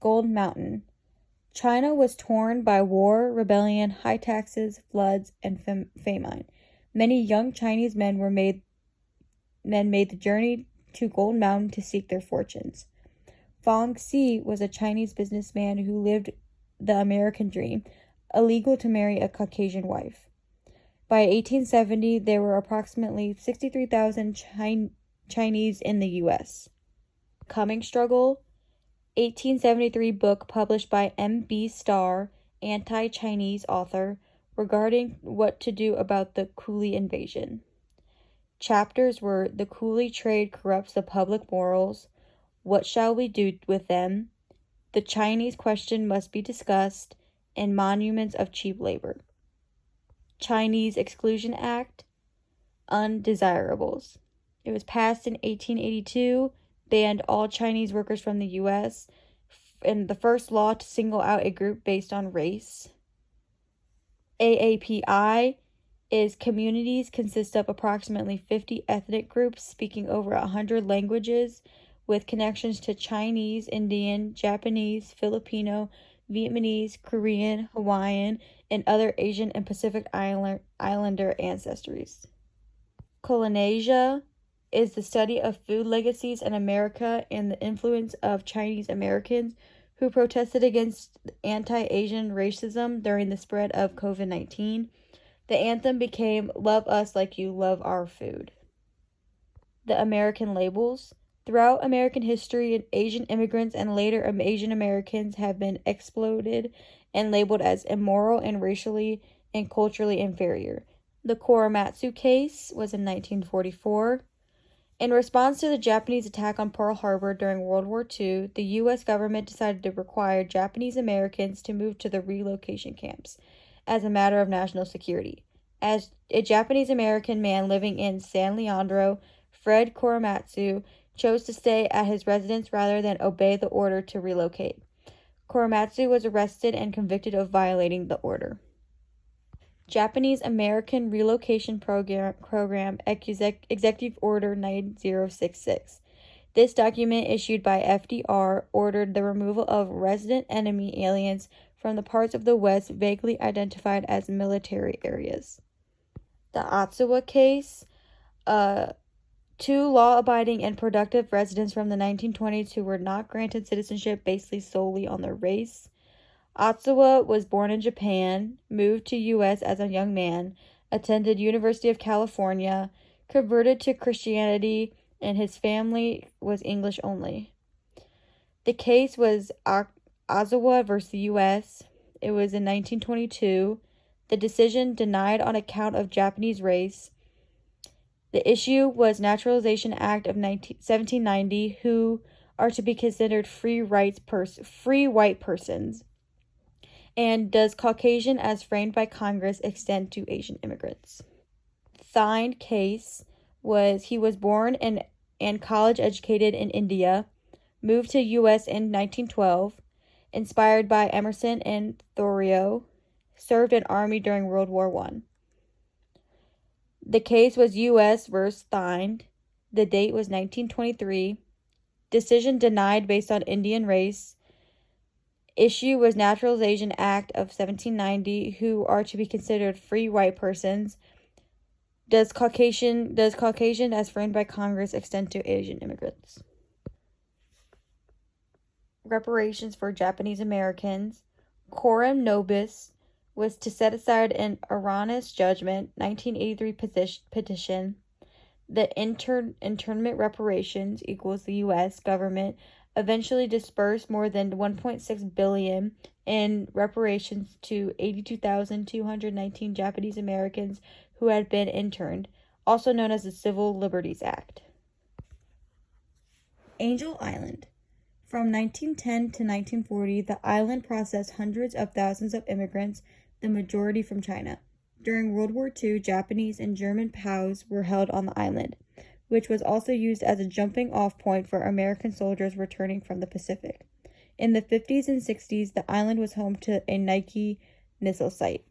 Gold Mountain. China was torn by war, rebellion, high taxes, floods, and famine. Many young Chinese men made the journey to Gold Mountain to seek their fortunes. Fang Xi was a Chinese businessman who lived the American dream, illegal to marry a Caucasian wife. By 1870, there were approximately 63,000 Chinese in the U.S. Coming Struggle, 1873 book published by M.B. Starr, anti-Chinese author, regarding what to do about the Coolie invasion. Chapters were The Coolie Trade Corrupts the Public Morals, What Shall We Do with Them, The Chinese Question Must Be Discussed, and Monuments of Cheap Labor. Chinese Exclusion Act, Undesirables. It was passed in 1882, banned all Chinese workers from the U.S., and the first law to single out a group based on race. AAPI is communities consist of approximately 50 ethnic groups speaking over 100 languages with connections to Chinese, Indian, Japanese, Filipino, Vietnamese, Korean, Hawaiian, and other Asian and Pacific Islander ancestries. Coloniasia is the study of food legacies in America and the influence of Chinese Americans who protested against anti-Asian racism during the spread of COVID-19. The anthem became "Love Us Like You Love Our Food." The American labels. Throughout American history, Asian immigrants and later Asian Americans have been exploited and labeled as immoral and racially and culturally inferior. The Korematsu case was in 1944. In response to the Japanese attack on Pearl Harbor during World War II, the U.S. government decided to require Japanese Americans to move to the relocation camps as a matter of national security. As a Japanese American man living in San Leandro, Fred Korematsu chose to stay at his residence rather than obey the order to relocate. Korematsu was arrested and convicted of violating the order. Japanese American Relocation Program Executive Order 9066. This document, issued by FDR, ordered the removal of resident enemy aliens from the parts of the West vaguely identified as military areas. The Otsuwa case, 2 law-abiding and productive residents from the 1920s who were not granted citizenship based solely on their race. Otsuwa was born in Japan, moved to U.S. as a young man, attended University of California, converted to Christianity, and his family was English only. The case was Ozawa versus U.S. It was in 1922. The decision denied on account of Japanese race. The issue was Naturalization Act of 1790, who are to be considered free white persons. And does Caucasian as framed by Congress extend to Asian immigrants? Thine case was he was born and college educated in India, moved to U.S. in 1912, inspired by Emerson and Thoreau, served in Army during World War I. The case was U.S. versus Thine. The date was 1923. Decision denied based on Indian race. Issue was Naturalization Act of 1790, who are to be considered free white persons. Does Caucasian as framed by Congress extend to Asian immigrants? Reparations for Japanese Americans. Coram nobis was to set aside an erroneous judgment, 1983 petition. The internment reparations equals the U.S. government eventually dispersed more than $1.6 billion in reparations to 82,219 Japanese Americans who had been interned, also known as the Civil Liberties Act. Angel Island. From 1910 to 1940, the island processed hundreds of thousands of immigrants, the majority from China. During World War II, Japanese and German POWs were held on the island, which was also used as a jumping-off point for American soldiers returning from the Pacific. In the 50s and 60s, the island was home to a Nike missile site.